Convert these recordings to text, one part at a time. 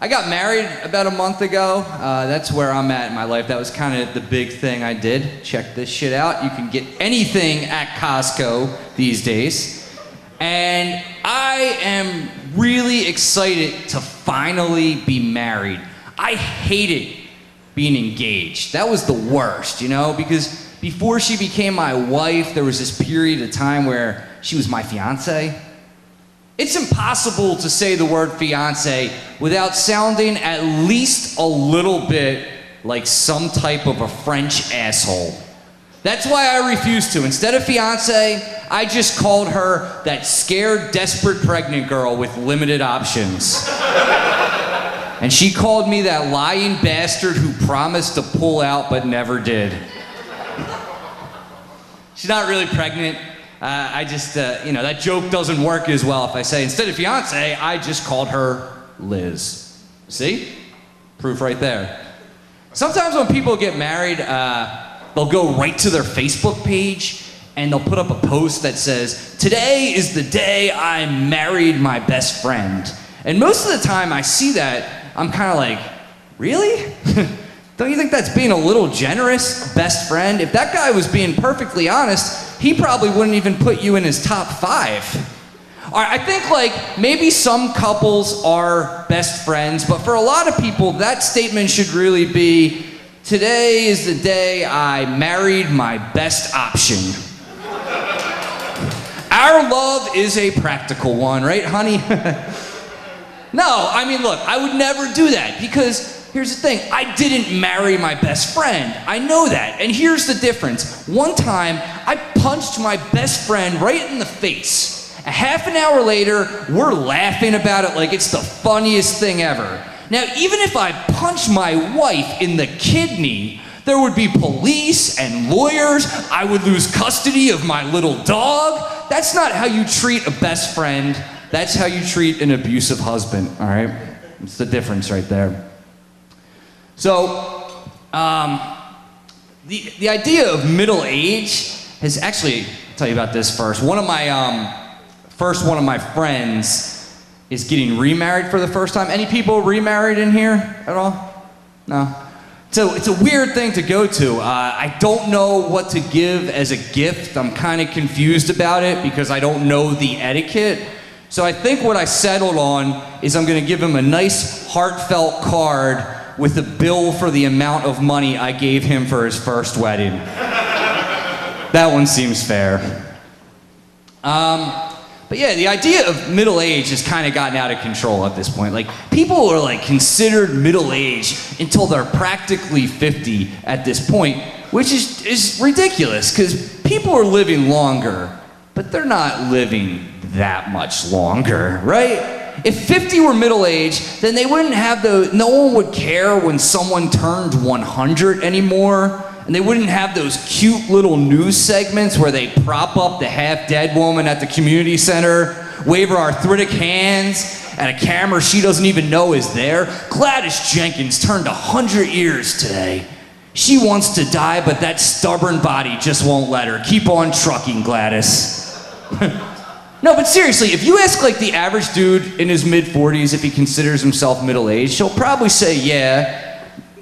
I got married about a month ago. That's where I'm at in my life. That was kind of the big thing I did. Check this shit out. You can get anything at Costco these days. And I am really excited to finally be married. I hated being engaged. That was the worst, you know, because before she became my wife, there was this period of time where she was my fiance. It's impossible to say the word fiance without sounding at least a little bit like some type of a French asshole. That's why I refused to. Instead of fiance, I just called her that scared, desperate pregnant girl with limited options. And she called me that lying bastard who promised to pull out but never did. She's not really pregnant. I just, that joke doesn't work as well if I say, instead of fiance, I just called her Liz. See? Proof right there. Sometimes when people get married, they'll go right to their Facebook page and they'll put up a post that says, today is the day I married my best friend. And most of the time I see that, I'm kind of like, really? Don't you think that's being a little generous, best friend? If that guy was being perfectly honest, he probably wouldn't even put you in his top 5. All right, I think maybe some couples are best friends, but for a lot of people, that statement should really be, today is the day I married my best option. Our love is a practical one, right, honey? No, I mean, look, I would never do that because here's the thing, I didn't marry my best friend. I know that, and here's the difference. One time, I punched my best friend right in the face. A half an hour later, we're laughing about it like it's the funniest thing ever. Now, even if I punched my wife in the kidney, there would be police and lawyers. I would lose custody of my little dog. That's not how you treat a best friend. That's how you treat an abusive husband, all right? It's the difference right there. So, the idea of middle age has actually, I'll tell you about this first. One of my friends is getting remarried for the first time. Any people remarried in here at all? No? So it's a weird thing to go to. I don't know what to give as a gift. I'm kind of confused about it because I don't know the etiquette. So I think what I settled on is I'm gonna give him a nice heartfelt card with a bill for the amount of money I gave him for his first wedding. That one seems fair. But yeah, the idea of middle age has kind of gotten out of control at this point. People are considered middle age until they're practically 50 at this point, which is ridiculous because people are living longer, but they're not living that much longer, right? If 50 were middle age, then they wouldn't have no one would care when someone turned 100 anymore. And they wouldn't have those cute little news segments where they prop up the half-dead woman at the community center, wave her arthritic hands at a camera she doesn't even know is there. Gladys Jenkins turned 100 years today. She wants to die, but that stubborn body just won't let her. Keep on trucking, Gladys. No, but seriously, if you ask the average dude in his mid-40s if he considers himself middle-aged, he'll probably say yeah.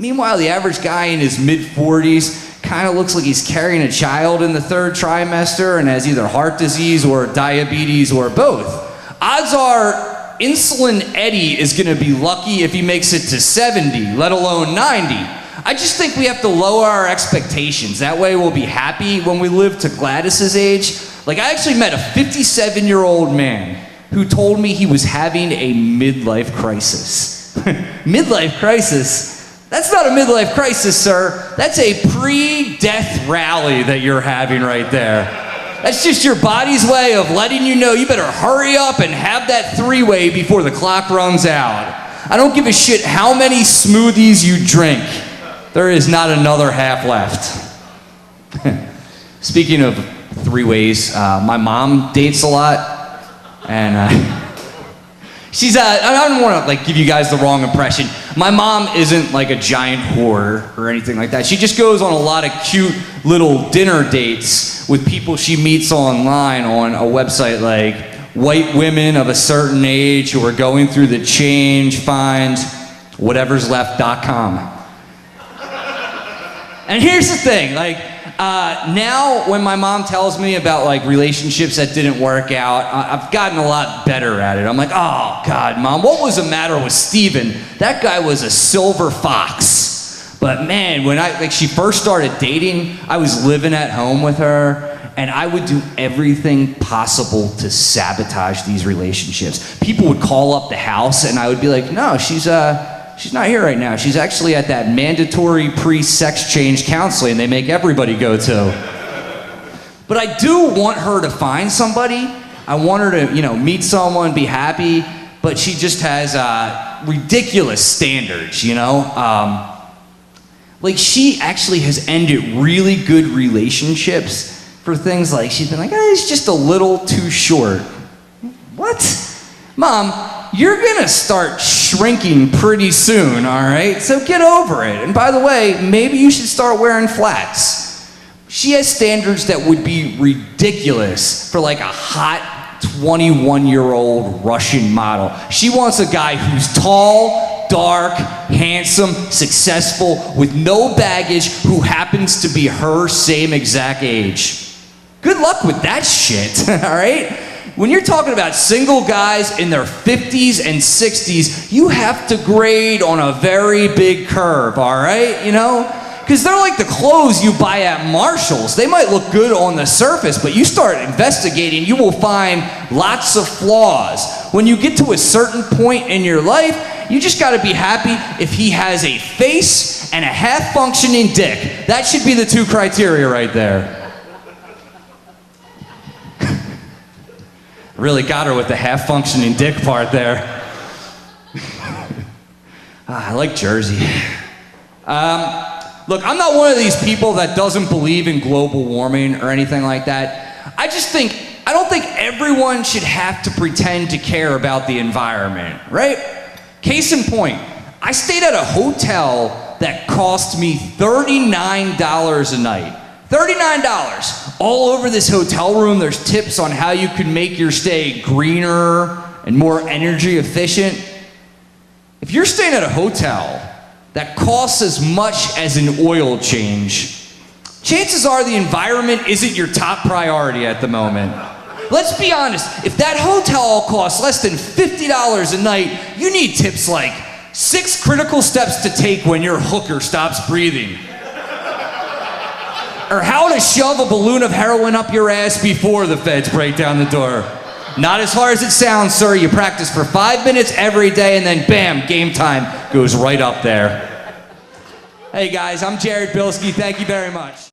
Meanwhile, the average guy in his mid-40s kind of looks like he's carrying a child in the 3rd trimester and has either heart disease or diabetes or both. Odds are Insulin Eddie is gonna be lucky if he makes it to 70, let alone 90. I just think we have to lower our expectations. That way we'll be happy when we live to Gladys's age. I actually met a 57-year-old man who told me he was having a midlife crisis. Midlife crisis? That's not a midlife crisis, sir. That's a pre-death rally that you're having right there. That's just your body's way of letting you know you better hurry up and have that 3-way before the clock runs out. I don't give a shit how many smoothies you drink. There is not another half left. Speaking of 3-ways, my mom dates a lot, and she's I don't want to give you guys the wrong impression. My mom isn't a giant whore or anything like that. She just goes on a lot of cute little dinner dates with people she meets online on a website like white women of a certain age who are going through the change find whateversleft.com. And here's the thing, like, now when my mom tells me about like relationships that didn't work out, I've gotten a lot better at it. I'm like, oh God, Mom, what was the matter with Steven? That guy was a silver fox. But man, when she first started dating, I was living at home with her, and I would do everything possible to sabotage these relationships. People would call up the house, and I would be like, no, she's not here right now. She's actually at that mandatory pre-sex change counseling they make everybody go to. But I do want her to find somebody. I want her to, meet someone, be happy, but she just has ridiculous standards, Like, she actually has ended really good relationships for things like, she's been like, it's just a little too short. What? Mom, you're gonna start shrinking pretty soon, all right? So get over it. And by the way, maybe you should start wearing flats. She has standards that would be ridiculous for like a hot 21-year-old Russian model. She wants a guy who's tall, dark, handsome, successful, with no baggage, who happens to be her same exact age. Good luck with that shit, all right? When you're talking about single guys in their 50s and 60s, you have to grade on a very big curve, all right? Because they're like the clothes you buy at Marshall's. They might look good on the surface, but you start investigating, you will find lots of flaws. When you get to a certain point in your life, you just gotta be happy if he has a face and a half-functioning dick. That should be the two criteria right there. Really got her with the half-functioning dick part there. I like Jersey. Look, I'm not one of these people that doesn't believe in global warming or anything like that. I don't think everyone should have to pretend to care about the environment, right? Case in point, I stayed at a hotel that cost me $39 a night. $39. All over this hotel room, there's tips on how you can make your stay greener and more energy efficient. If you're staying at a hotel that costs as much as an oil change, chances are the environment isn't your top priority at the moment. Let's be honest, if that hotel costs less than $50 a night, you need tips like 6 critical steps to take when your hooker stops breathing. Or how to shove a balloon of heroin up your ass before the feds break down the door. Not as hard as it sounds, sir. You practice for 5 minutes every day, and then bam, game time goes right up there. Hey guys, I'm Jared Bilski. Thank you very much.